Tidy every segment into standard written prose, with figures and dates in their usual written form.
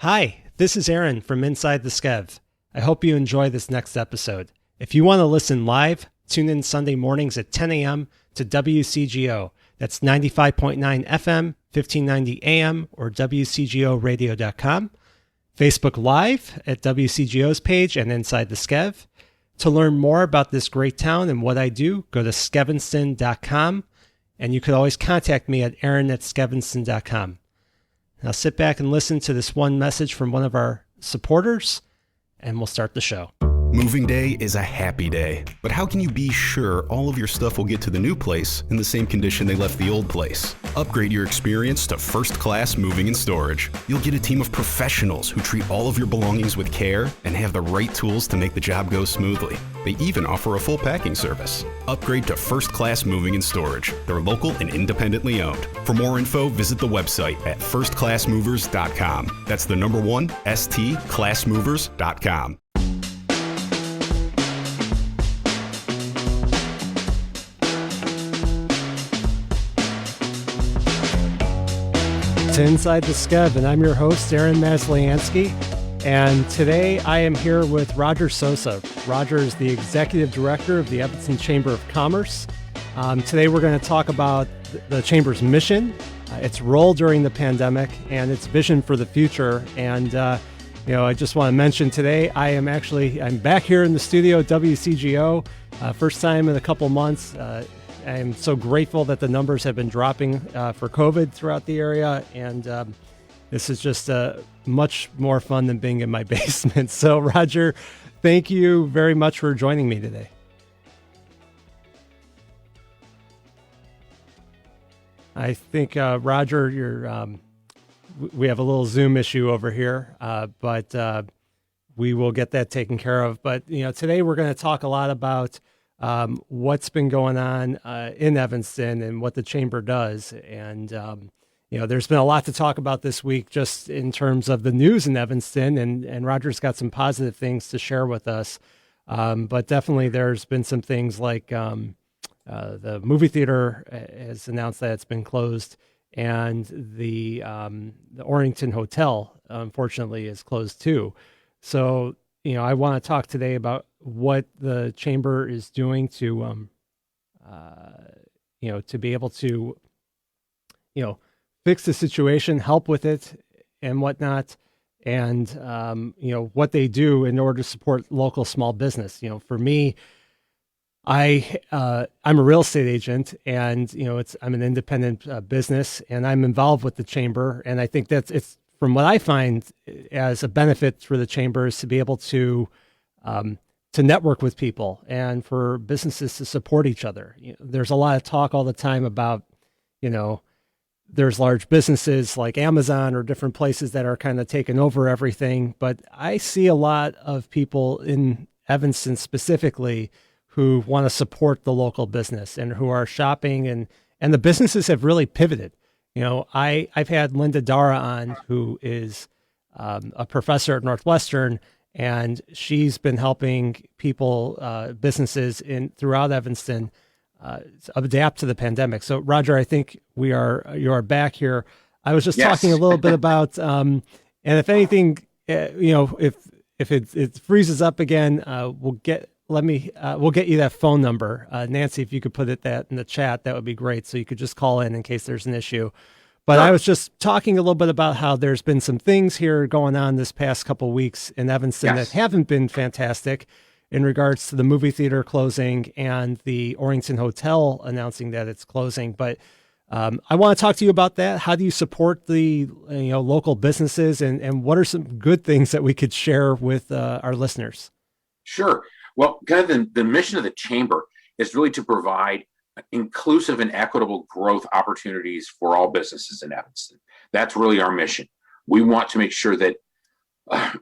Hi, this is Aaron from Inside the Skev. I hope you enjoy this next episode. If you want to listen live, tune in Sunday mornings at 10 a.m. to WCGO. That's 95.9 FM, 1590 AM, or WCGOradio.com. Facebook Live at WCGO's page and Inside the Skev. To learn more about this great town and what I do, go to Skevinston.com, and you could always contact me at aaron@skevinston.com. Now sit back and listen to this one message from one of our supporters, and we'll start the show. Moving day is a happy day, but how can you be sure all of your stuff will get to the new place in the same condition they left the old place? Upgrade your experience to First Class Moving and Storage. You'll get a team of professionals who treat all of your belongings with care and have the right tools to make the job go smoothly. They even offer a full packing service. Upgrade to First Class Moving and Storage. They're local and independently owned. For more info, visit the website at firstclassmovers.com. That's the number one, stclassmovers.com. Inside the Skev, and I'm your host, Aaron Masliansky. And today I am here with Roger Sosa. Roger is the Executive Director of the Evanston Chamber of Commerce. Today we're going to talk about the Chamber's mission, its role during the pandemic, and its vision for the future. And, I just want to mention today I'm back here in the studio at WCGO, first time in a couple months. I'm so grateful that the numbers have been dropping for COVID throughout the area, and this is just much more fun than being in my basement. So, Roger, thank you very much for joining me today. I think, Roger, we have a little Zoom issue over here, but we will get that taken care of. But, today we're going to talk a lot about what's been going on in Evanston and what the Chamber does. And, there's been a lot to talk about this week just in terms of the news in Evanston, and Roger's got some positive things to share with us. But definitely there's been some things like the movie theater has announced that it's been closed, and the Orrington Hotel, unfortunately, is closed too. So, I want to talk today about what the Chamber is doing to, to be able to, fix the situation, help with it and whatnot. And, what they do in order to support local small business. For me, I'm a real estate agent, and, I'm an independent business, and I'm involved with the Chamber. And I think it's from what I find as a benefit for the Chamber is to be able to network with people and for businesses to support each other. There's a lot of talk all the time about, there's large businesses like Amazon or different places that are kind of taking over everything. But I see a lot of people in Evanston specifically who want to support the local business and who are shopping, and the businesses have really pivoted. I've had Linda Dara on, who is a professor at Northwestern, and she's been helping people, businesses throughout Evanston, adapt to the pandemic. So, Roger, I think you are back here. I was just talking a little bit about, and if anything, if it freezes up again, we'll get you that phone number. Nancy, if you could put that in the chat, that would be great. So you could just call in case there's an issue. But sure. I was just talking a little bit about how there's been some things here going on this past couple of weeks in Evanston that haven't been fantastic in regards to the movie theater closing and the Orrington Hotel announcing that it's closing. But I want to talk to you about that. How do you support the local businesses, and what are some good things that we could share with our listeners? Sure. Well, kind of the mission of the Chamber is really to provide inclusive and equitable growth opportunities for all businesses in Evanston. That's really our mission. We want to make sure that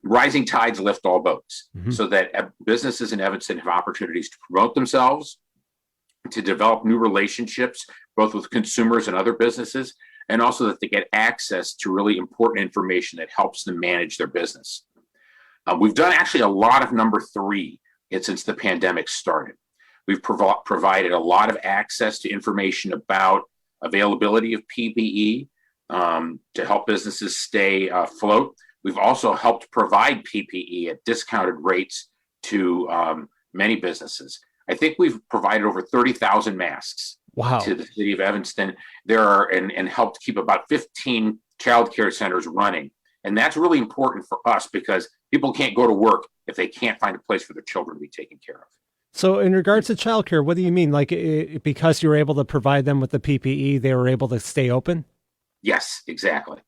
rising tides lift all boats, so that businesses in Evanston have opportunities to promote themselves, to develop new relationships, both with consumers and other businesses, and also that they get access to really important information that helps them manage their business. We've done actually a lot of number three since the pandemic started. We've provided a lot of access to information about availability of PPE to help businesses stay afloat. We've also helped provide PPE at discounted rates to many businesses. I think we've provided over 30,000 masks Wow. to the city of Evanston. There are and helped keep about 15 child care centers running. And that's really important for us because people can't go to work if they can't find a place for their children to be taken care of. So in regards to childcare, what do you mean? Like because you were able to provide them with the PPE, they were able to stay open? Yes, exactly.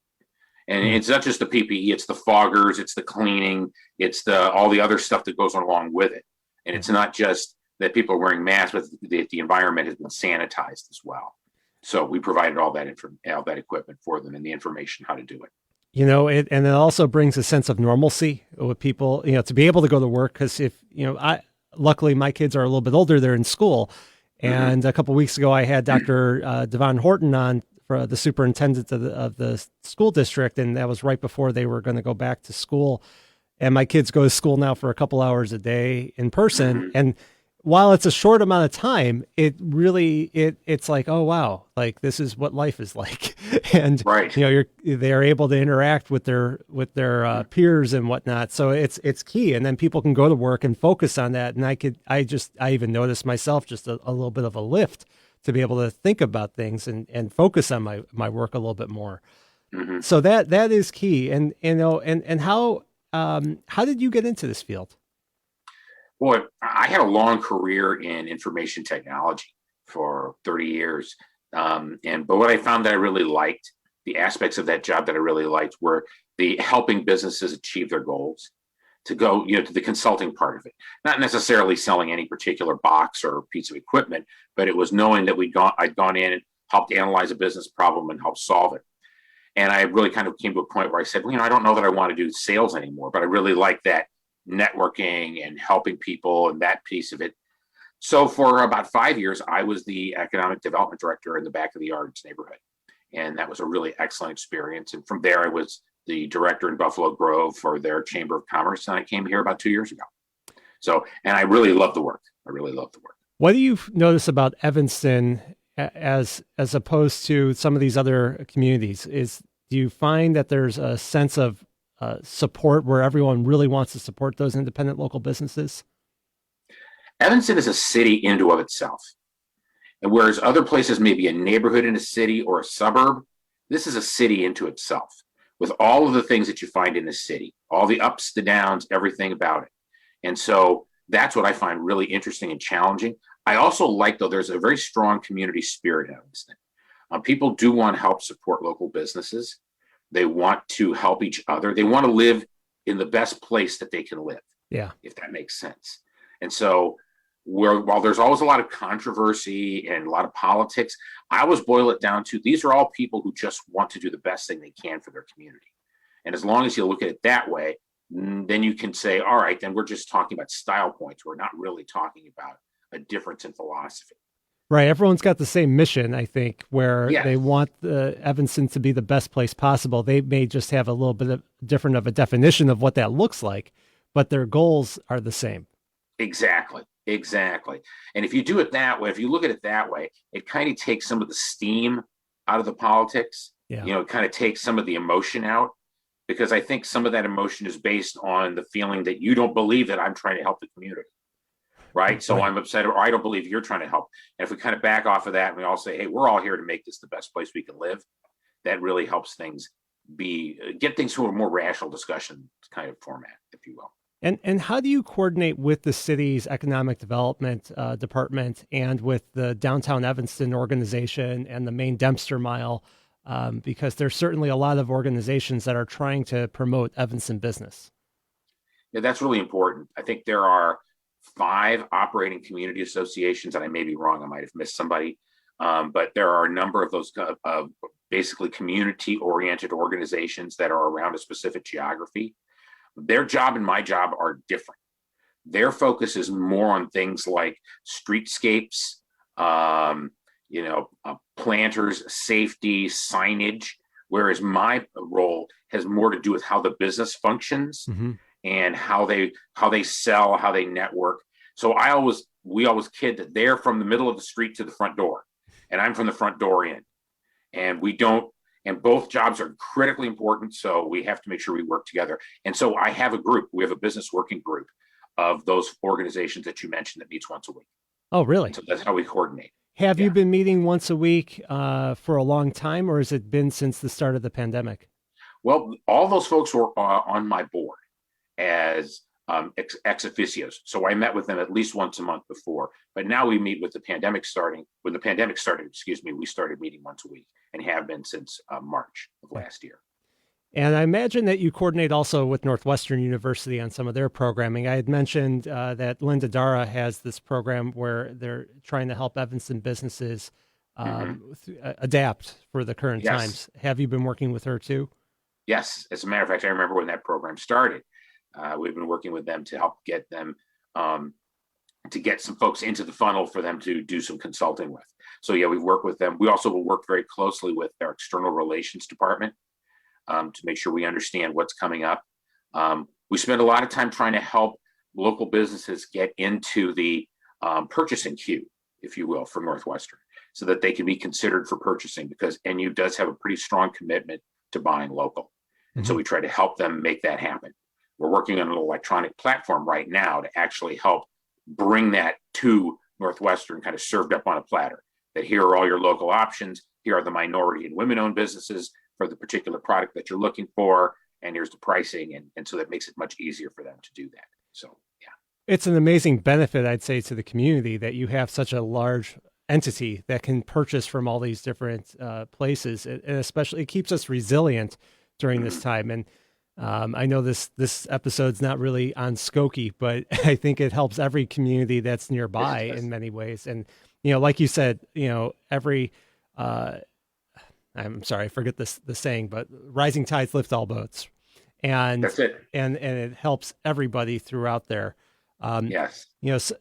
And Hmm. it's not just the PPE, it's the foggers, it's the cleaning, it's the all the other stuff that goes along with it. And Yeah. it's not just that people are wearing masks, but the environment has been sanitized as well. So we provided all that equipment for them and the information how to do it. And it also brings a sense of normalcy with people, to be able to go to work. Because luckily my kids are a little bit older, they're in school. Mm-hmm. And a couple of weeks ago, I had Dr. Devon Horton on for the superintendent of the school district. And that was right before they were going to go back to school. And my kids go to school now for a couple hours a day in person. Mm-hmm. And while it's a short amount of time, it really it's like, oh wow, like this is what life is like. And Right. they're able to interact with their peers and whatnot. So it's key. And then people can go to work and focus on that. And I even noticed myself just a little bit of a lift to be able to think about things and focus on my work a little bit more. Mm-hmm. So that is key. And how did you get into this field? Boy, I had a long career in information technology for 30 years. But what I found that I really liked, the aspects of that job that I really liked were the helping businesses achieve their goals, to go, to the consulting part of it, not necessarily selling any particular box or piece of equipment, but it was knowing that I'd gone in and helped analyze a business problem and help solve it. And I really kind of came to a point where I said, well, I don't know that I want to do sales anymore, but I really like that networking and helping people and that piece of it. So for about 5 years, I was the economic development director in the back of the yards neighborhood. And that was a really excellent experience. And from there, I was the director in Buffalo Grove for their Chamber of Commerce. And I came here about 2 years ago. And I really love the work. I really love the work. What do you notice about Evanston as opposed to some of these other communities? Do you find that there's a sense of support where everyone really wants to support those independent local businesses? Evanston is a city into of itself. And whereas other places may be a neighborhood in a city or a suburb, this is a city into itself with all of the things that you find in the city, all the ups, the downs, everything about it. And so that's what I find really interesting and challenging. I also like, though, there's a very strong community spirit in Evanston. People do want to help support local businesses. They want to help each other. They want to live in the best place that they can live. Yeah. If that makes sense. And so while there's always a lot of controversy and a lot of politics, I always boil it down to these are all people who just want to do the best thing they can for their community. And as long as you look at it that way, then you can say, all right, then we're just talking about style points. We're not really talking about a difference in philosophy. Right. Everyone's got the same mission, I think, where Yes. they want Evanston to be the best place possible. They may just have a little bit of different of a definition of what that looks like, but their goals are the same. Exactly. And if you do it that way, if you look at it that way, it kind of takes some of the steam out of the politics. Yeah. It kind of takes some of the emotion out, because I think some of that emotion is based on the feeling that you don't believe that I'm trying to help the community. Right. So I'm upset, or I don't believe you're trying to help. And if we kind of back off of that and we all say, hey, we're all here to make this the best place we can live, that really helps things get things to a more rational discussion kind of format, if you will. And how do you coordinate with the city's economic development department and with the downtown Evanston organization and the Main Dempster Mile? Because there's certainly a lot of organizations that are trying to promote Evanston business. Yeah, that's really important. I think there are 5 operating community associations, and I may be wrong. I might have missed somebody. But there are a number of those basically community-oriented organizations that are around a specific geography. Their job and my job are different. Their focus is more on things like streetscapes, planters, safety, signage, whereas my role has more to do with how the business functions. Mm-hmm. And how they sell, how they network. So we always kid that they're from the middle of the street to the front door, and I'm from the front door in. And And both jobs are critically important. So we have to make sure we work together. And so I have a group. We have a business working group of those organizations that you mentioned that meets once a week. Oh, really? And so that's how we coordinate. Have Yeah. you been meeting once a week for a long time, or has it been since the start of the pandemic? Well, all those folks were on my board as ex officios. So I met with them at least once a month before. But now we meet with the pandemic starting. When the pandemic started, we started meeting once a week and have been since March of last year. And I imagine that you coordinate also with Northwestern University on some of their programming. I had mentioned that Linda Dara has this program where they're trying to help Evanston businesses adapt for the current Yes. times. Have you been working with her too? Yes. As a matter of fact, I remember when that program started. We've been working with them to help get them to get some folks into the funnel for them to do some consulting with. So yeah, we've worked with them. We also will work very closely with their external relations department to make sure we understand what's coming up. We spend a lot of time trying to help local businesses get into the purchasing queue, if you will, for Northwestern, so that they can be considered for purchasing, because NU does have a pretty strong commitment to buying local. And so we try to help them make that happen. We're working on an electronic platform right now to actually help bring that to Northwestern, kind of served up on a platter, that here are all your local options. Here are the minority and women-owned businesses for the particular product that you're looking for. And here's the pricing. And so that makes it much easier for them to do that. So, yeah. It's an amazing benefit, I'd say, to the community that you have such a large entity that can purchase from all these different places. And especially it keeps us resilient during this time. And I know this episode's not really on Skokie, but I think it helps every community that's nearby in many ways. And, like you said, every, I'm sorry, I forget the saying, but rising tides lift all boats. And That's it. And it helps everybody throughout there. Yes.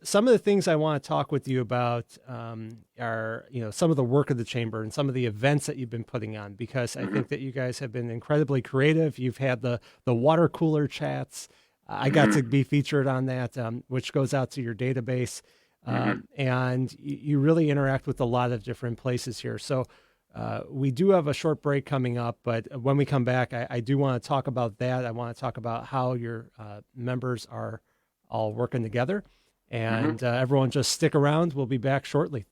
Some of the things I want to talk with you about are, some of the work of the chamber and some of the events that you've been putting on, because I think that you guys have been incredibly creative. You've had the water cooler chats. I got to be featured on that, which goes out to your database. And you really interact with a lot of different places here. So we do have a short break coming up, but when we come back, I do want to talk about that. I want to talk about how your members are all working together. And everyone just stick around. We'll be back shortly.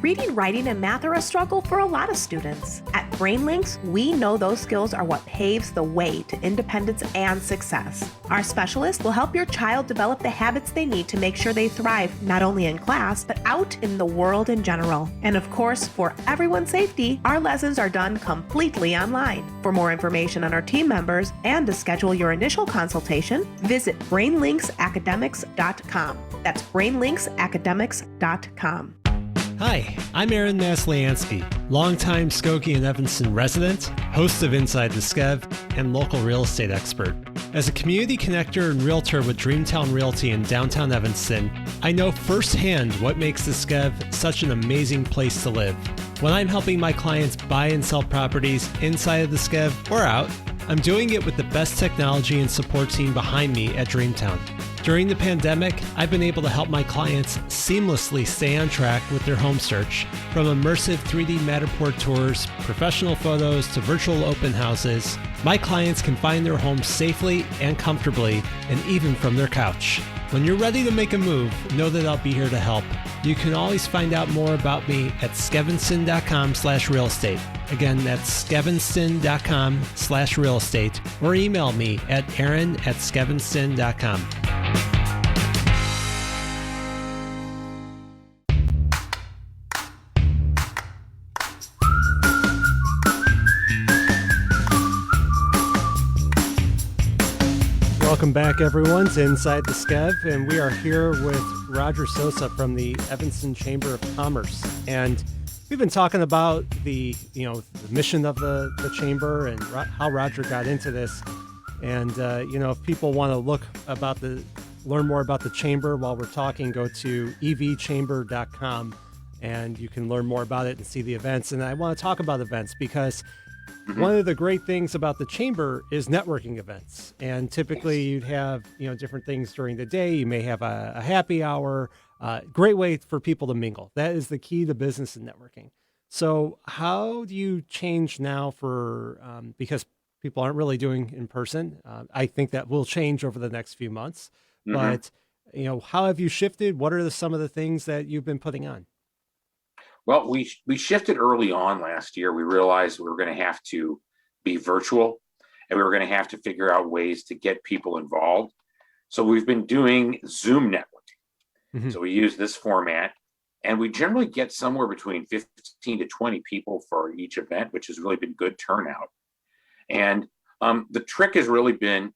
Reading, writing, and math are a struggle for a lot of students. At BrainLinks, we know those skills are what paves the way to independence and success. Our specialists will help your child develop the habits they need to make sure they thrive not only in class, but out in the world in general. And of course, for everyone's safety, our lessons are done completely online. For more information on our team members and to schedule your initial consultation, visit brainlinksacademics.com. That's brainlinksacademics.com. Hi, I'm Aaron Masliansky, longtime Skokie and Evanston resident, host of Inside the Skev, and local real estate expert. As a community connector and realtor with Dreamtown Realty in downtown Evanston, I know firsthand what makes the Skev such an amazing place to live. When I'm helping my clients buy and sell properties inside of the Skev or out, I'm doing it with the best technology and support team behind me at Dreamtown. During the pandemic, I've been able to help my clients seamlessly stay on track with their home search. From immersive 3D Matterport tours, professional photos, to virtual open houses, my clients can find their homes safely and comfortably, and even from their couch. When you're ready to make a move, know that I'll be here to help. You can always find out more about me at skevinston.com/real estate. Again, that's skevinston.com/real estate, or email me at aaron@skevinston.com. Welcome back, everyone, to Inside the Skev, and we are here with Roger Sosa from the Evanston Chamber of Commerce. And we've been talking about the mission of the chamber and how Roger got into this. And if people want to learn more about the chamber while we're talking, go to evchamber.com and you can learn more about it and see the events. And I want to talk about events because Mhm. one of the great things about the chamber is networking events. And typically Yes. you'd have, different things during the day. You may have a happy hour, great way for people to mingle. That is the key to business and networking. So how do you change now because people aren't really doing in person? I think that will change over the next few months, Mhm. but how have you shifted? What are some of the things that you've been putting on? Well, we shifted early on last year. We realized we were going to have to be virtual, and we were going to have to figure out ways to get people involved. So we've been doing Zoom networking. Mhm. So we use this format, and we generally get somewhere between 15 to 20 people for each event, which has really been good turnout. And the trick has really been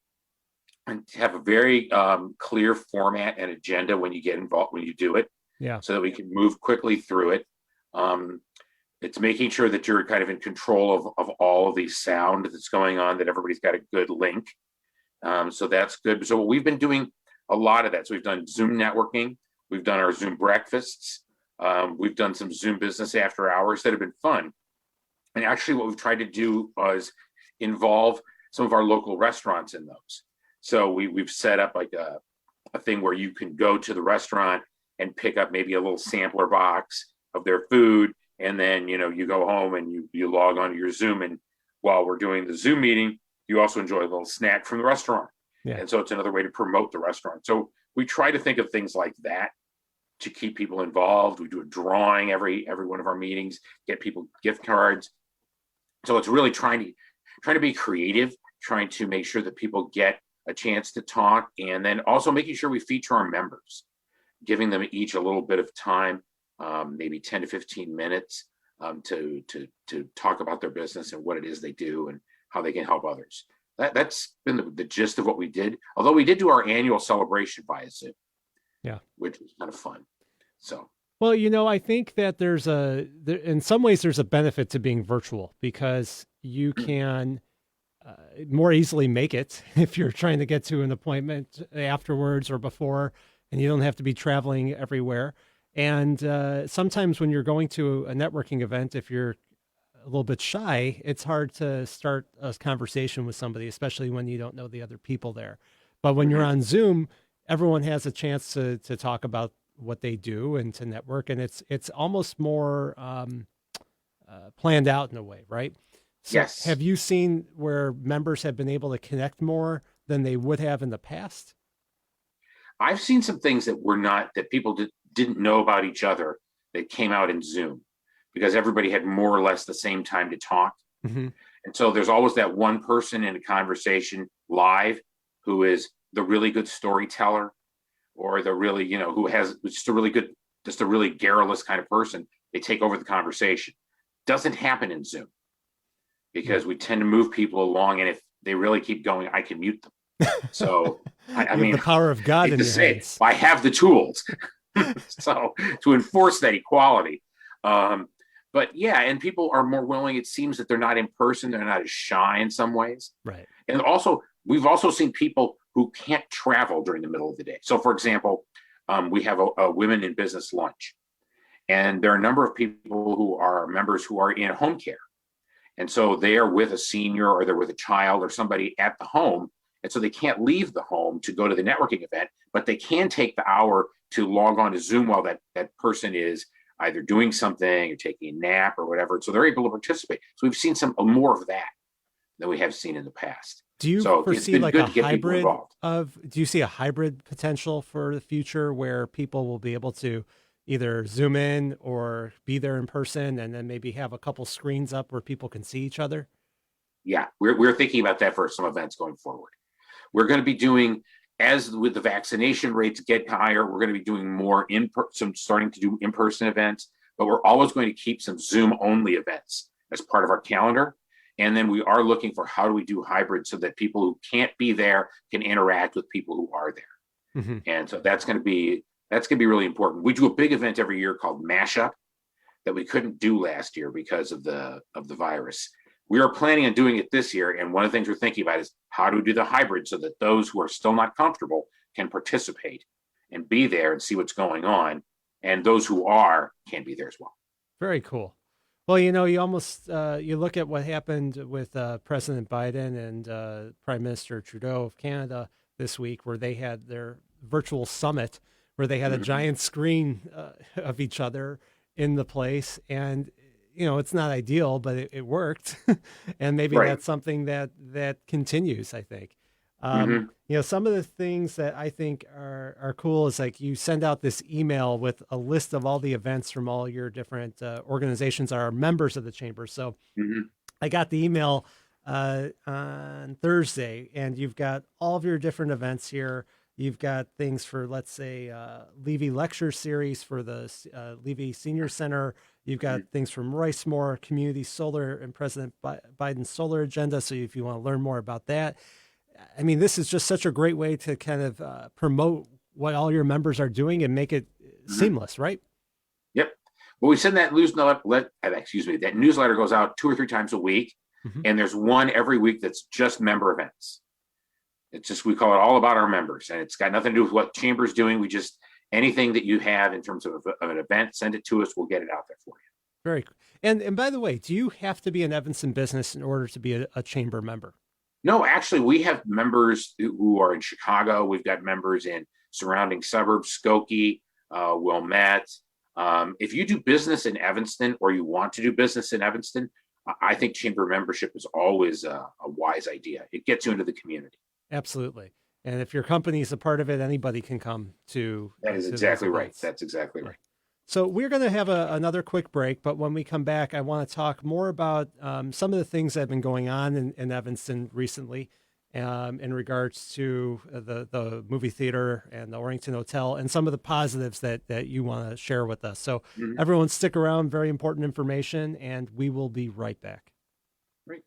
to have a very clear format and agenda when you get involved, when you do it, Yeah. so that we can move quickly through it. Um, it's making sure that you're kind of in control of all of the sound that's going on, that everybody's got a good link. So that's good. So we've been doing a lot of that. So we've done Zoom networking, we've done our Zoom breakfasts, we've done some Zoom business after hours that have been fun. And actually, what we've tried to do was involve some of our local restaurants in those. So we've set up like a thing where you can go to the restaurant and pick up maybe a little sampler box of their food, and then you go home and you log on to your Zoom, and while we're doing the Zoom meeting, you also enjoy a little snack from the restaurant. Yeah. And so it's another way to promote the restaurant. So we try to think of things like that to keep people involved. We do a drawing every one of our meetings, get people gift cards. So it's really trying to be creative, trying to make sure that people get a chance to talk, and then also making sure we feature our members, giving them each a little bit of time, maybe 10 to 15 minutes, to talk about their business and what it is they do and how they can help others. That's been the gist of what we did. Although we did do our annual celebration via Zoom, Yeah. which was kind of fun. So Well, I think that in some ways, there's a benefit to being virtual because you can more easily make it if you're trying to get to an appointment afterwards or before, and you don't have to be traveling everywhere. And sometimes when you're going to a networking event, if you're a little bit shy, it's hard to start a conversation with somebody, especially when you don't know the other people there. But when you're mhm. on Zoom, everyone has a chance to talk about what they do and to network, and it's almost more planned out in a way, right? So, Yes, have you seen where members have been able to connect more than they would have in the past? I've seen some things that people didn't know about each other that came out in Zoom because everybody had more or less the same time to talk. Hmm. And so there's always that one person in a conversation live who is the really good storyteller, or the really, who has just a really garrulous kind of person. They take over the conversation. Doesn't happen in Zoom Yeah. because we tend to move people along. And if they really keep going, I can mute them. So, I You have the mean, power of God hate in to your say it, hands. I have the tools. So to enforce that equality. Um, but yeah, and people are more willing. It seems that they're not in person. They're not as shy in some ways. Right. And also, we've also seen people who can't travel during the middle of the day. So, for example, we have a women in business lunch, and there are a number of people who are members who are in home care. And so they are with a senior, or they're with a child or somebody at the home. And so they can't leave the home to go to the networking event, but they can take the hour to log on to Zoom while that person is either doing something or taking a nap or whatever. So they're able to participate. So we've seen some more of that than we have seen in the past. Do you So it's foresee been like good to get people involved. do you see a hybrid potential for the future where people will be able to either Zoom in or be there in person and then maybe have a couple screens up where people can see each other? Yeah, we're thinking about that for some events going forward. We're going to be doing, as with the vaccination rates get higher, we're going to be doing more starting to do in-person events, but we're always going to keep some Zoom only events as part of our calendar. And then we are looking for how do we do hybrid so that people who can't be there can interact with people who are there. Hmm. And so that's going to be really important. We do a big event every year called Mashup that we couldn't do last year because of the virus. We are planning on doing it this year, and one of the things we're thinking about is how do we do the hybrid so that those who are still not comfortable can participate and be there and see what's going on, and those who are can be there as well. Very cool. Well, you almost you look at what happened with President Biden and Prime Minister Trudeau of Canada this week, where they had their virtual summit, where they had a Mhm. giant screen of each other in the place, and it's not ideal, but it worked, and maybe Right. that's something that continues. I think. Hmm. Some of the things that I think are cool is like you send out this email with a list of all the events from all your different organizations that are members of the chamber. So Hmm. I got the email on Thursday, and you've got all of your different events here. You've got things for, let's say, Levy Lecture Series for the Levy Senior Center. You've got things from Ricemore, Community Solar, and President Biden's solar agenda. So if you want to learn more about that, I mean, this is just such a great way to kind of promote what all your members are doing and make it Hmm. seamless, right? Yep. Well, we send that that newsletter goes out 2 or 3 times a week, Hmm. and there's one every week that's just member events. It's just, we call it all about our members, and it's got nothing to do with what chamber's doing. We just, anything that you have in terms of an event, send it to us. We'll get it out there for you. Very cool. And by the way, do you have to be an Evanston business in order to be a chamber member? No, actually, we have members who are in Chicago. We've got members in surrounding suburbs, Skokie, Wilmette. If you do business in Evanston, or you want to do business in Evanston, I think chamber membership is always a wise idea. It gets you into the community. Absolutely. And if your company is a part of it, anybody can come That is to those exactly right. events. That's exactly Yeah. right. So we're going to have another quick break, but when we come back, I want to talk more about some of the things that have been going on in Evanston recently, in regards to the movie theater and the Orrington Hotel, and some of the positives that you want to share with us. So Mhm. everyone, stick around. Very important information, and we will be right back. Right.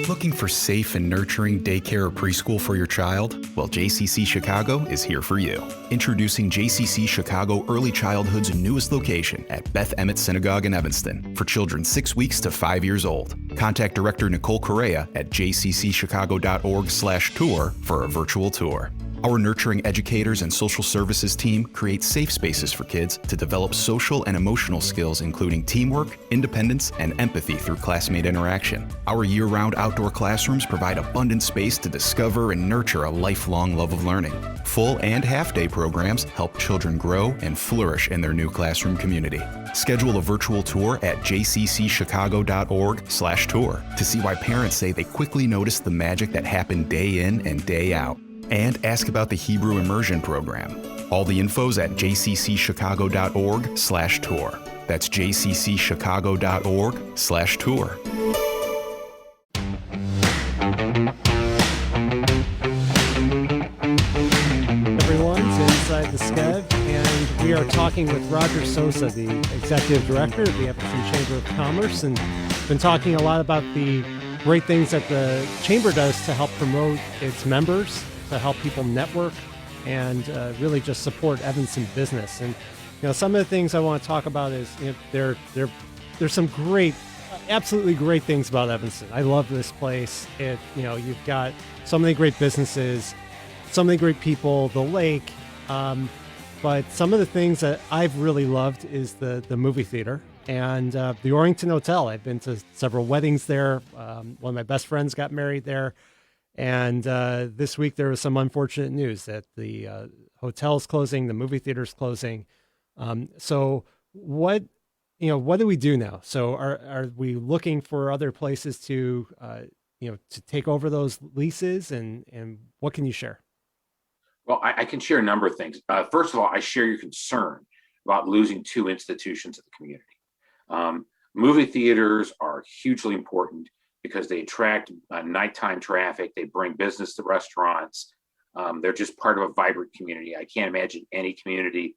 Looking for safe and nurturing daycare or preschool for your child? Well, JCC Chicago is here for you. Introducing JCC Chicago Early Childhood's newest location at Beth Emmet Synagogue in Evanston for children 6 weeks to 5 years old. Contact Director Nicole Correa at jccchicago.org/tour for a virtual tour. Our nurturing educators and social services team create safe spaces for kids to develop social and emotional skills, including teamwork, independence, and empathy through classmate interaction. Our year-round outdoor classrooms provide abundant space to discover and nurture a lifelong love of learning. Full and half-day programs help children grow and flourish in their new classroom community. Schedule a virtual tour at jccchicago.org/tour to see why parents say they quickly notice the magic that happened day in and day out. And ask about the Hebrew Immersion Program. All the info's at jccchicago.org/tour. That's jccchicago.org/tour. Everyone's inside the SCEV, and we are talking with Roger Sosa, the Executive Director of the Evanston Chamber of Commerce, and been talking a lot about the great things that the Chamber does to help promote its members, to help people network, and really just support Evanston business. And some of the things I want to talk about is there's some great, absolutely great things about Evanston. I love this place. You've got so many great businesses, so many great people, the lake. But some of the things that I've really loved is the movie theater and the Orrington Hotel. I've been to several weddings there. One of my best friends got married there. And this week there was some unfortunate news that the hotel's closing, the movie theater's closing. So what do we do now? So are we looking for other places to to take over those leases, and what can you share? Well, I can share a number of things. First of all, I share your concern about losing two institutions of the community. Movie theaters are hugely important because they attract nighttime traffic. They bring business to restaurants. They're just part of a vibrant community. I can't imagine any community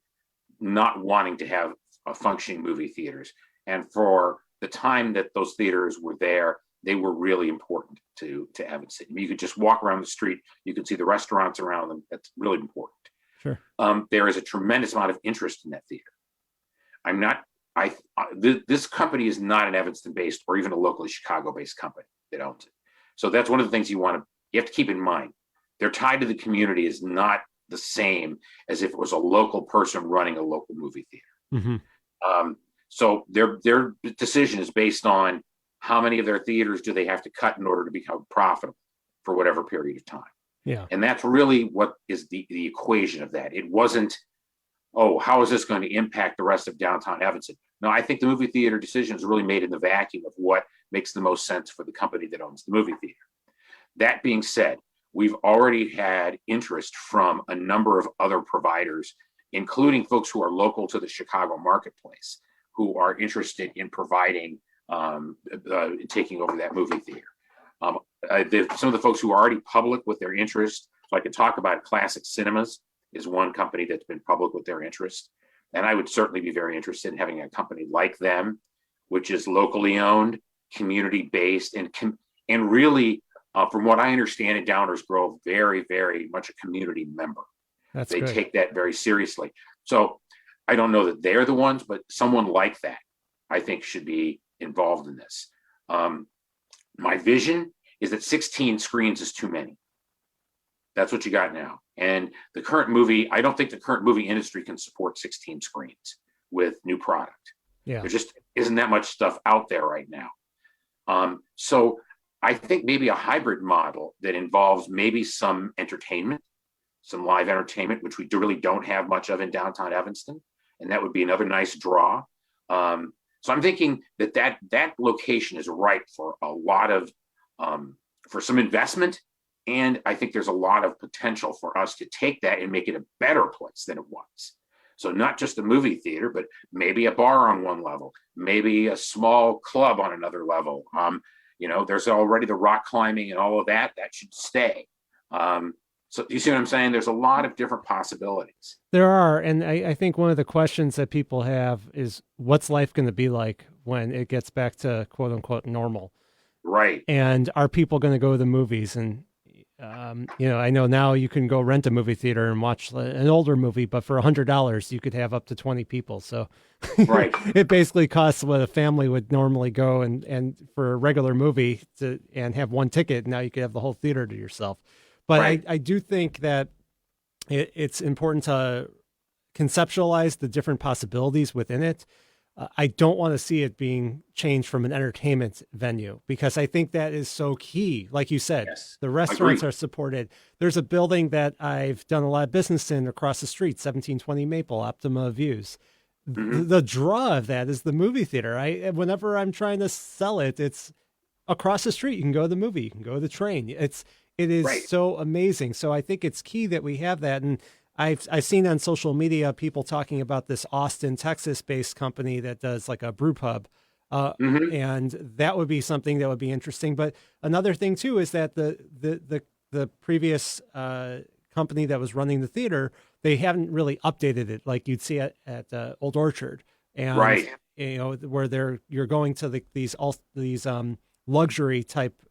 not wanting to have functioning movie theaters. And for the time that those theaters were there, they were really important to Evanston. You could just walk around the street. You could see the restaurants around them. That's really important. Sure. There is a tremendous amount of interest in that theater. I'm not This company is not an Evanston-based or even a locally Chicago-based company that owns it. So that's one of the things you have to keep in mind. Their tie to the community is not the same as if it was a local person running a local movie theater. So their decision is based on how many of their theaters do they have to cut in order to become profitable for whatever period of time. Yeah. And that's really what is the equation of that. It wasn't, oh, how is this going to impact the rest of downtown Evanston? No, I think the movie theater decision is really made in the vacuum of what makes the most sense for the company that owns the movie theater. That being said, we've already had interest from a number of other providers, including folks who are local to the Chicago marketplace, who are interested in providing, taking over that movie theater. Some of the folks who are already public with their interest, so I could talk about Classic Cinemas, is one company that's been public with their interest. And I would certainly be very interested in having a company like them, which is locally owned, community-based, and really, from what I understand, in Downers Grove, very, very much a community member. They take that very seriously. So I don't know that they're the ones, but someone like that, I think, should be involved in this. My vision is that 16 screens is too many. That's what you got now. And I don't think the current movie industry can support 16 screens with new product. Yeah. There just isn't that much stuff out there right now. So I think maybe a hybrid model that involves maybe some entertainment, some live entertainment, which we really don't have much of in downtown Evanston. And that would be another nice draw. So I'm thinking that location is ripe for a lot of, for some investment. And I think there's a lot of potential for us to take that and make it a better place than it was. So not just a movie theater, but maybe a bar on one level, maybe a small club on another level. There's already the rock climbing and all of that should stay. So you see what I'm saying? There's a lot of different possibilities. There are. And I think one of the questions that people have is, what's life going to be like when it gets back to quote unquote normal? Right. And are people going to go to the movies? And, I know now you can go rent a movie theater and watch an older movie, but for $100, you could have up to 20 people. So right. It basically costs what a family would normally go and for a regular movie and have one ticket. Now you could have the whole theater to yourself. But right. I do think that it's important to conceptualize the different possibilities within it. I don't want to see it being changed from an entertainment venue, because I think that is so key. Like you said, yes, the restaurants are supported. There's a building that I've done a lot of business in across the street, 1720 Maple, Optima Views. Mm-hmm. The draw of that is the movie theater. Whenever I'm trying to sell it, it's across the street. You can go to the movie, you can go to the train. It is right. So amazing. So I think it's key that we have that. And I've seen on social media people talking about this Austin, Texas-based company that does like a brew pub, and that would be something that would be interesting. But another thing too is that the previous company that was running the theater, they haven't really updated it like you'd see at Old Orchard, and right. Where you're going to these luxury type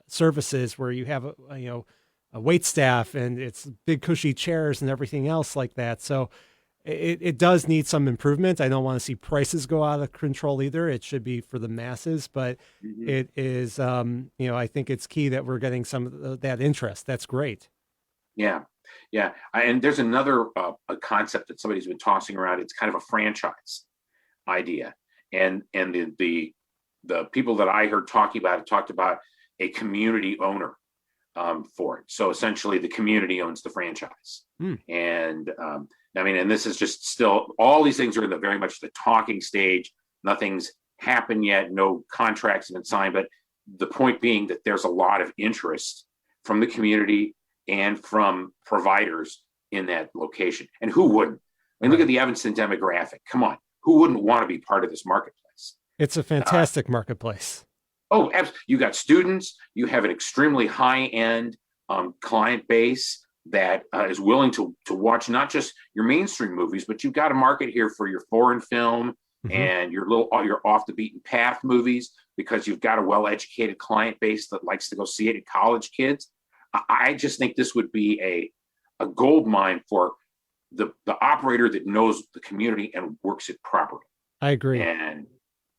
services where you have a wait staff and it's big cushy chairs and everything else like that. So it does need some improvement. I don't want to see prices go out of control either. It should be for the masses, but it is, I think it's key that we're getting some of that interest. That's great. Yeah. Yeah. And there's another a concept that somebody's been tossing around. It's kind of a franchise idea. And the people that I heard talking about it talked about a community owner for it. So essentially the community owns the franchise. And and this is just still, all these things are in very much the talking stage. Nothing's happened yet. No contracts have been signed, but the point being that there's a lot of interest from the community and from providers in that location. And who wouldn't? I mean, look at the Evanston demographic. Come on. Who wouldn't want to be part of this marketplace? It's a fantastic marketplace. Oh, absolutely. You got students, you have an extremely high-end client base that is willing to watch not just your mainstream movies, but you've got a market here for your foreign film and your off the beaten path movies, because you've got a well-educated client base that likes to go see it, at college kids. I just think this would be a gold mine for the operator that knows the community and works it properly. I agree. And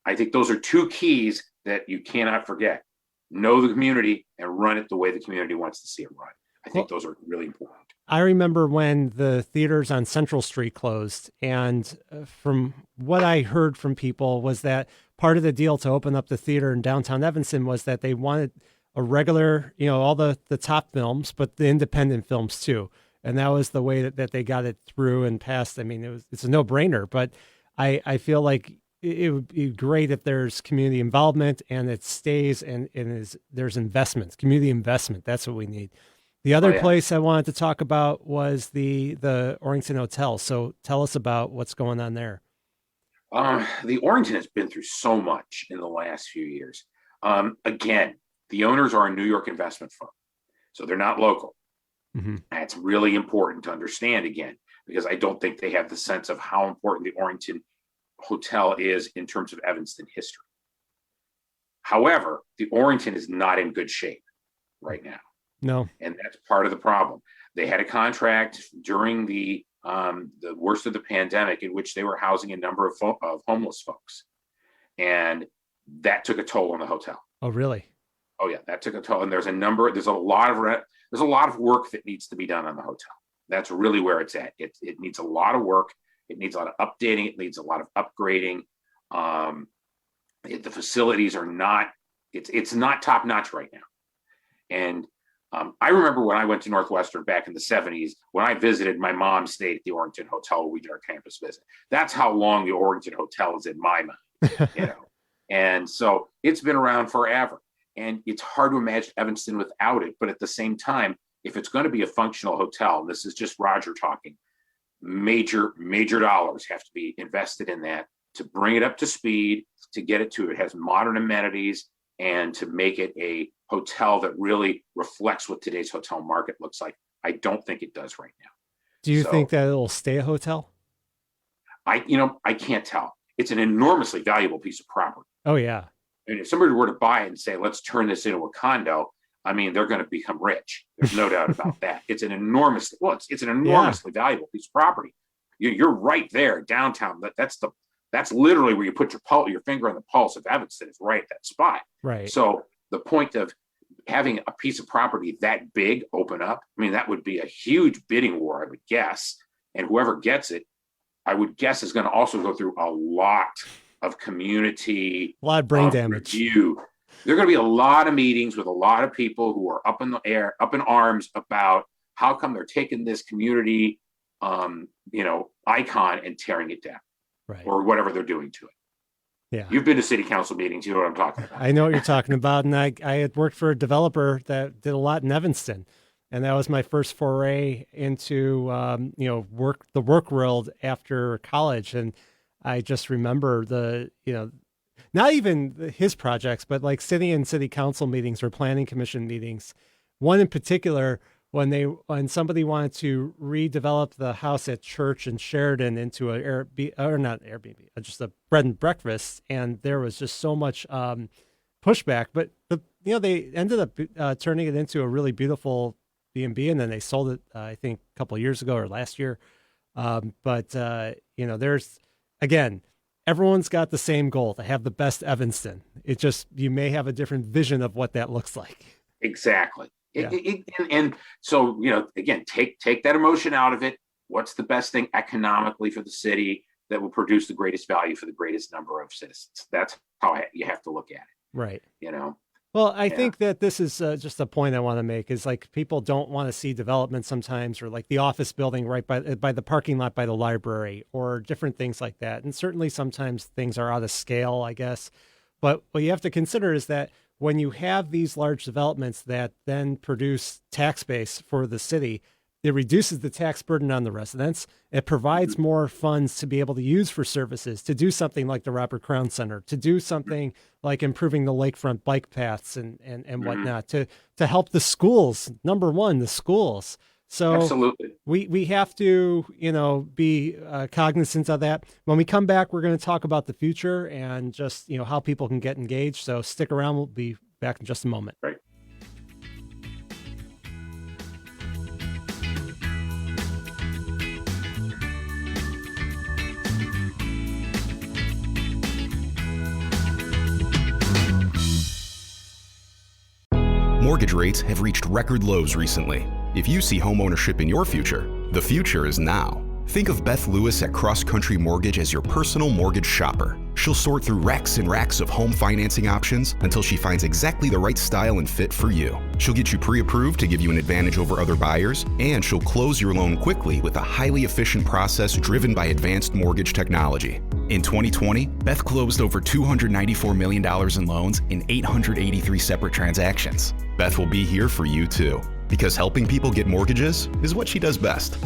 I think those are two keys that you cannot forget. Know the community and run it the way the community wants to see it run. I think those are really important. I remember when the theaters on Central Street closed, and from what I heard from people was that part of the deal to open up the theater in downtown Evanston was that they wanted a regular, all the top films, but the independent films too. And that was the way that they got it through and passed. I mean, it's a no-brainer, but I feel like it would be great if there's community involvement and it stays and there's investments, community investment. That's what we need. The other place I wanted to talk about was the Orrington Hotel. So tell us about what's going on there. The Orrington has been through so much in the last few years. Again, the owners are a New York investment firm, so they're not local. Mm-hmm. That's really important to understand again, because I don't think they have the sense of how important the Orrington Hotel is in terms of Evanston history. However, the Orrington is not in good shape right now. No. And that's part of the problem. They had a contract during the worst of the pandemic in which they were housing a number of homeless folks. And that took a toll on the hotel. Oh, really? Oh yeah, that took a toll. And there's a lot of work that needs to be done on the hotel. That's really where it's at. It needs a lot of work. It needs a lot of updating. It needs a lot of upgrading. The facilities are not, it's not top notch right now. And I remember when I went to Northwestern back in the 70s, when I visited, my mom stayed at the Orrington Hotel where we did our campus visit. That's how long the Orrington Hotel is in my mind, And so it's been around forever. And it's hard to imagine Evanston without it. But at the same time, if it's going to be a functional hotel, and this is just Roger talking, major dollars have to be invested in that to bring it up to speed, to get it to, it has modern amenities, and to make it a hotel that really reflects what today's hotel market looks like. I don't think it does right now. Do you think that it'll stay a hotel? I can't tell. It's an enormously valuable piece of property. Oh yeah. And if somebody were to buy it and say, let's turn this into a condo, I mean, they're going to become rich. There's no doubt about that. It's an enormously valuable piece of property. You're right there downtown. That's literally where you put your finger on the pulse of Evanston, is right at that spot. Right. So the point of having a piece of property that big open up, I mean, that would be a huge bidding war, I would guess. And whoever gets it, I would guess, is going to also go through a lot of community, a lot of brain damage. Review. There are going to be a lot of meetings with a lot of people who are up in the air, up in arms about how come they're taking this community, icon and tearing it down, right, or whatever they're doing to it. Yeah, you've been to city council meetings. You know what I'm talking about. I know what you're talking about, and I had worked for a developer that did a lot in Evanston, and that was my first foray into the work world after college, and I just remember not even his projects, but like city and city council meetings or planning commission meetings. One in particular, when somebody wanted to redevelop the house at Church and Sheridan into just a bread and breakfast, and there was just so much pushback. But they ended up turning it into a really beautiful B&B, and then they sold it I think a couple of years ago or last year. There's, again, everyone's got the same goal, to have the best Evanston. It just, you may have a different vision of what that looks like. Exactly. Yeah. And so, again, take that emotion out of it. What's the best thing economically for the city that will produce the greatest value for the greatest number of citizens? That's how you have to look at it. Right. Well, I think that this is just a point I want to make, is like, people don't want to see development sometimes, or like the office building right by the parking lot by the library, or different things like that. And certainly sometimes things are out of scale, I guess. But what you have to consider is that when you have these large developments that then produce tax base for the city, it reduces the tax burden on the residents. It provides more funds to be able to use for services, to do something like the Robert Crown Center, to do something like improving the lakefront bike paths and whatnot, to help the schools. Number one, the schools. So absolutely, we have to, be cognizant of that. When we come back, we're going to talk about the future and just, how people can get engaged. So stick around. We'll be back in just a moment. Right. mortgage rates have reached record lows recently. If you see homeownership in your future, the future is now. Think of Beth Lewis at Cross Country Mortgage as your personal mortgage shopper. She'll sort through racks and racks of home financing options until she finds exactly the right style and fit for you. She'll get you pre-approved to give you an advantage over other buyers, and she'll close your loan quickly with a highly efficient process driven by advanced mortgage technology. In 2020, Beth closed over $294 million in loans in 883 separate transactions. Beth will be here for you too, because helping people get mortgages is what she does best.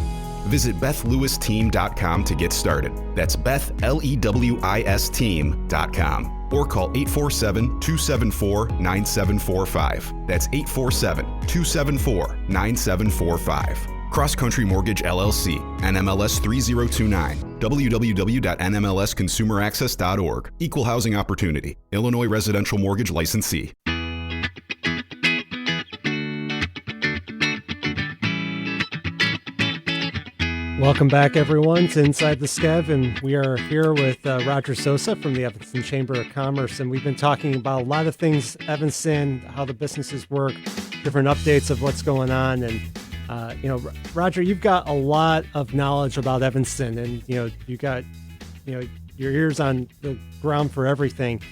Visit BethLewisTeam.com to get started. That's Beth, L-E-W-I-S Team.com. Or call 847-274-9745. That's 847-274-9745. Cross Country Mortgage LLC, NMLS 3029, www.nmlsconsumeraccess.org. Equal housing opportunity. Illinois Residential Mortgage Licensee. Welcome back, everyone, to Inside the Skev, and we are here with Roger Sosa from the Evanston Chamber of Commerce, and we've been talking about a lot of things, Evanston, how the businesses work, different updates of what's going on, and Roger, you've got a lot of knowledge about Evanston, and you got your ears on the ground for everything,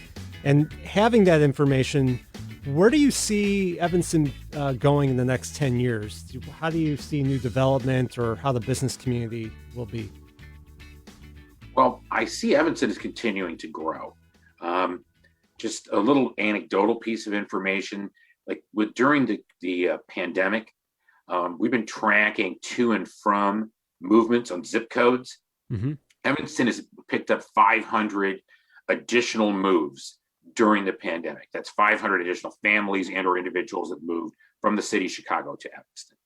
and having that information. Where do you see Evanston going in the next 10 years? How do you see new development or how the business community will be? Well, I see Evanston is continuing to grow. Just a little anecdotal piece of information, like during the pandemic, we've been tracking to and from movements on zip codes. Mm-hmm. Evanston has picked up 500 additional moves during the pandemic. That's 500 additional families and or individuals that moved from the city of Chicago to Evanston.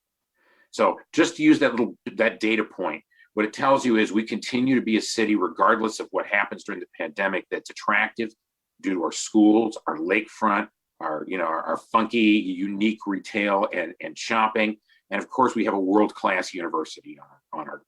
So just to use that data point, what it tells you is we continue to be a city, regardless of what happens during the pandemic, that's attractive due to our schools, our lakefront, our funky, unique retail and shopping. And of course, we have a world-class university on our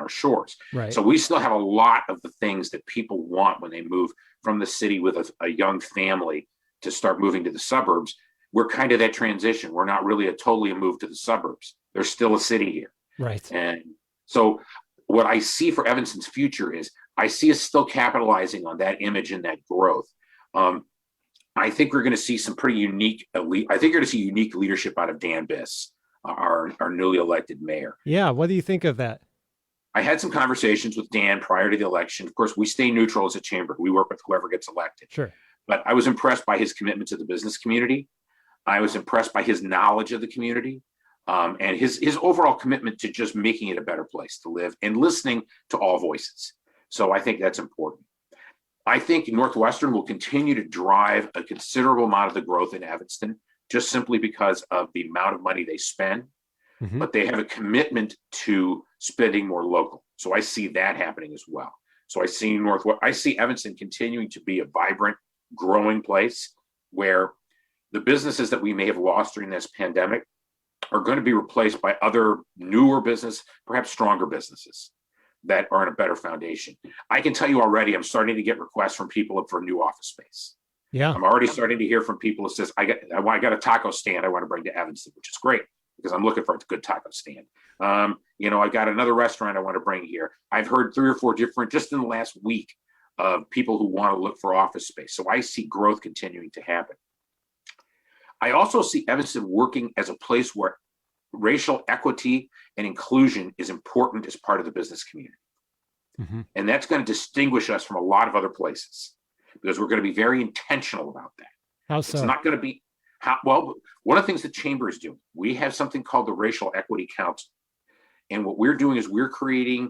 shores. Right. So we still have a lot of the things that people want when they move from the city with a young family to start moving to the suburbs. We're kind of that transition. We're not really totally a move to the suburbs. There's still a city here. Right. And so what I see for Evanston's future is I see us still capitalizing on that image and that growth. I think we're going to see some pretty unique elite. I think you're going to see unique leadership out of Dan Biss, our newly elected mayor. Yeah. What do you think of that? I had some conversations with Dan prior to the election. Of course, we stay neutral as a chamber. We work with whoever gets elected. Sure. But I was impressed by his commitment to the business community. I was impressed by his knowledge of the community and his overall commitment to just making it a better place to live and listening to all voices. So I think that's important. I think Northwestern will continue to drive a considerable amount of the growth in Evanston, just simply because of the amount of money they spend. Mm-hmm. But they have a commitment to spending more local. So I see that happening as well. So I see Evanston continuing to be a vibrant, growing place where the businesses that we may have lost during this pandemic are going to be replaced by other newer business, perhaps stronger businesses that are in a better foundation. I can tell you already, I'm starting to get requests from people for new office space. Yeah. I'm already starting to hear from people who says, I got a taco stand I want to bring to Evanston, which is great, because I'm looking for a good taco stand. I got another restaurant I want to bring here. I've heard 3 or 4 different, just in the last week, of people who want to look for office space. So I see growth continuing to happen. I also see Evanston working as a place where racial equity and inclusion is important as part of the business community. Mm-hmm. And that's going to distinguish us from a lot of other places, because we're going to be very intentional about that. How so? It's not going to be one of the things the chamber is doing, we have something called the Racial Equity Council. And what we're doing is we're creating,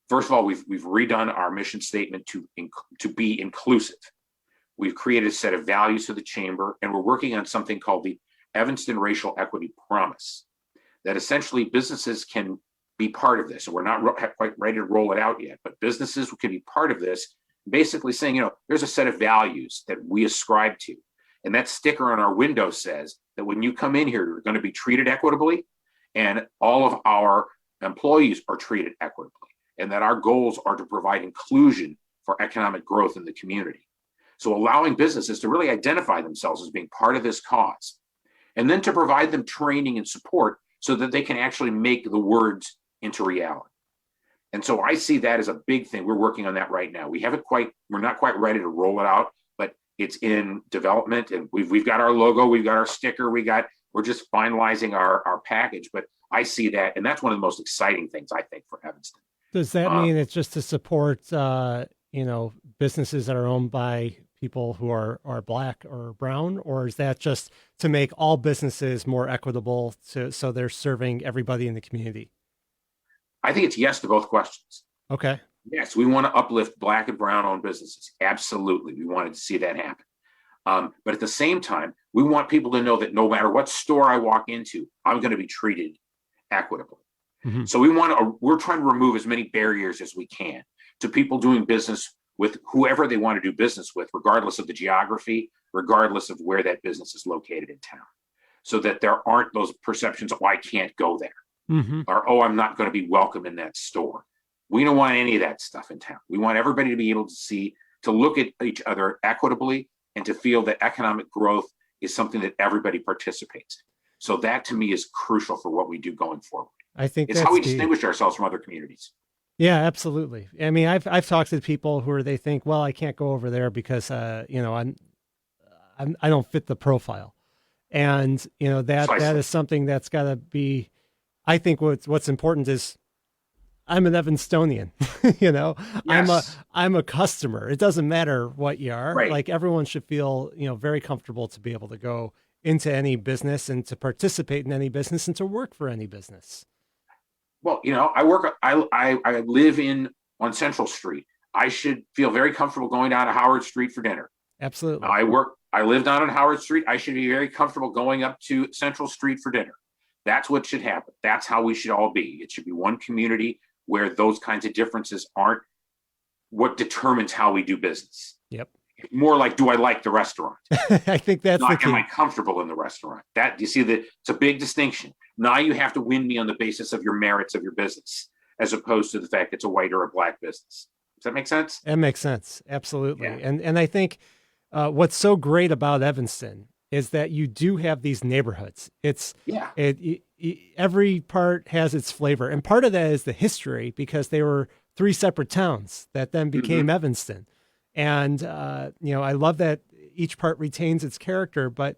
first of all, we've redone our mission statement to be inclusive. We've created a set of values for the chamber, and we're working on something called the Evanston Racial Equity Promise, that essentially businesses can be part of this. And we're not quite ready to roll it out yet, but businesses can be part of this, basically saying, there's a set of values that we ascribe to. And that sticker on our window says that when you come in here, you're going to be treated equitably, and all of our employees are treated equitably, and that our goals are to provide inclusion for economic growth in the community. So allowing businesses to really identify themselves as being part of this cause. and then to provide them training and support so that they can actually make the words into reality. And so I see that as a big thing. We're working on that right now. We're not quite ready to roll it out, but it's in development, and we've got our logo, we've got our sticker, we're just finalizing our package. But I see that, and that's one of the most exciting things, I think, for Evanston. Does that mean it's just to support, businesses that are owned by people who are Black or brown, or is that just to make all businesses more equitable so they're serving everybody in the community? I think it's yes to both questions. Okay. Yes, we want to uplift Black and brown owned businesses. Absolutely. We wanted to see that happen. But at the same time, we want people to know that no matter what store I walk into, I'm going to be treated equitably. Mm-hmm. So we're trying to remove as many barriers as we can to people doing business with whoever they want to do business with, regardless of the geography, regardless of where that business is located in town, so that there aren't those perceptions, oh, I can't go there, mm-hmm. or, oh, I'm not going to be welcome in that store. We don't want any of that stuff in town. We want everybody to be able to look at each other equitably and to feel that economic growth is something that everybody participates in. So that to me is crucial for what we do going forward. I think it's how we distinguish ourselves from other communities. Yeah, absolutely. I mean, I've talked to people who they think, well, I can't go over there because I don't fit the profile, and that is something that's got to be. I think what's important is I'm an Evanstonian. Yes. I'm a customer. It doesn't matter what you are. Right. Like everyone should feel very comfortable to be able to go into any business and to participate in any business and to work for any business. Well, I live on Central Street. I should feel very comfortable going down to Howard Street for dinner. Absolutely. I live down on Howard Street. I should be very comfortable going up to Central Street for dinner. That's what should happen. That's how we should all be. It should be one community where those kinds of differences aren't what determines how we do business. Yep. More like, do I like the restaurant? I think that's not, am I comfortable in the restaurant? That you see that it's a big distinction. Now you have to win me on the basis of your merits of your business, as opposed to the fact it's a white or a Black business. Does that make sense? That makes sense. Absolutely. Yeah. And I think what's so great about Evanston is that you do have these neighborhoods. Every part has its flavor, and part of that is the history, because they were 3 separate towns that then became mm-hmm. Evanston. And, I love that each part retains its character. But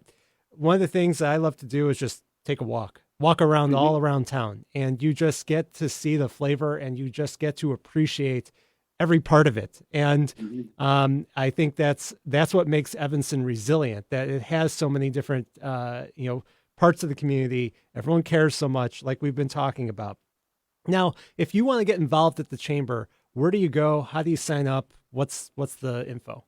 one of the things that I love to do is just take a walk around mm-hmm. all around town. And you just get to see the flavor, and you just get to appreciate every part of it. And mm-hmm. I think that's what makes Evanston resilient, that it has so many different, parts of the community. Everyone cares so much, like we've been talking about. Now, if you want to get involved at the chamber, where do you go? How do you sign up? What's the info?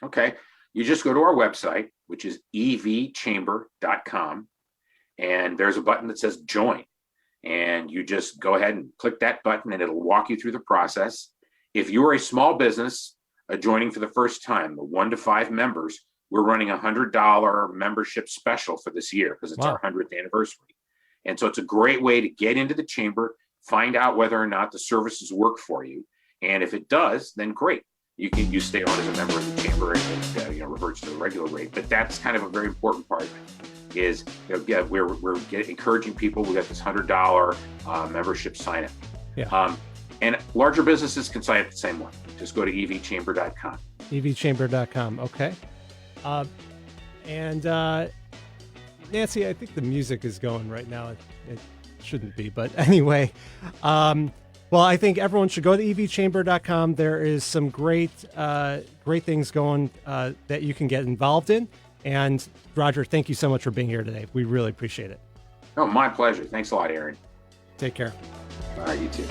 Okay. You just go to our website, which is evchamber.com, and there's a button that says join. And you just go ahead and click that button, and it'll walk you through the process. If you're a small business joining for the first time, the 1 to 5 members, we're running a $100 membership special for this year because it's our 100th anniversary. And so it's a great way to get into the chamber, find out whether or not the services work for you. And if it does, then great. You stay on as a member of the chamber, and it reverts to the regular rate. But that's kind of a very important part of it. Is we're encouraging people. We got this $100 membership sign up. Yeah. And larger businesses can sign up the same way. Just go to evchamber.com. evchamber.com. Okay. And Nancy, I think the music is going right now. It shouldn't be, but anyway. Well, I think everyone should go to evchamber.com. There is some great things going that you can get involved in. And Roger, thank you so much for being here today. We really appreciate it. Oh, my pleasure. Thanks a lot, Aaron. Take care. All right, you too.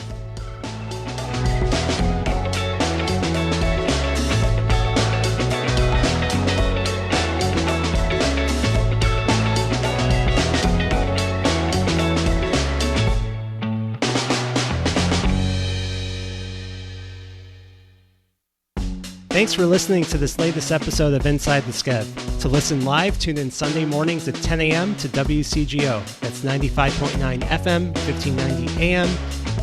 Thanks for listening to this latest episode of Inside the Skev. To listen live, tune in Sunday mornings at 10 a.m. to WCGO. That's 95.9 FM, 1590 AM,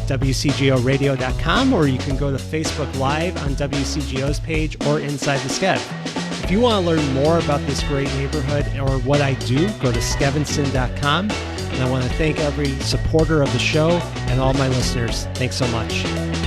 WCGOradio.com, or you can go to Facebook Live on WCGO's page or Inside the Skev. If you want to learn more about this great neighborhood or what I do, go to skevinson.com. And I want to thank every supporter of the show and all my listeners. Thanks so much.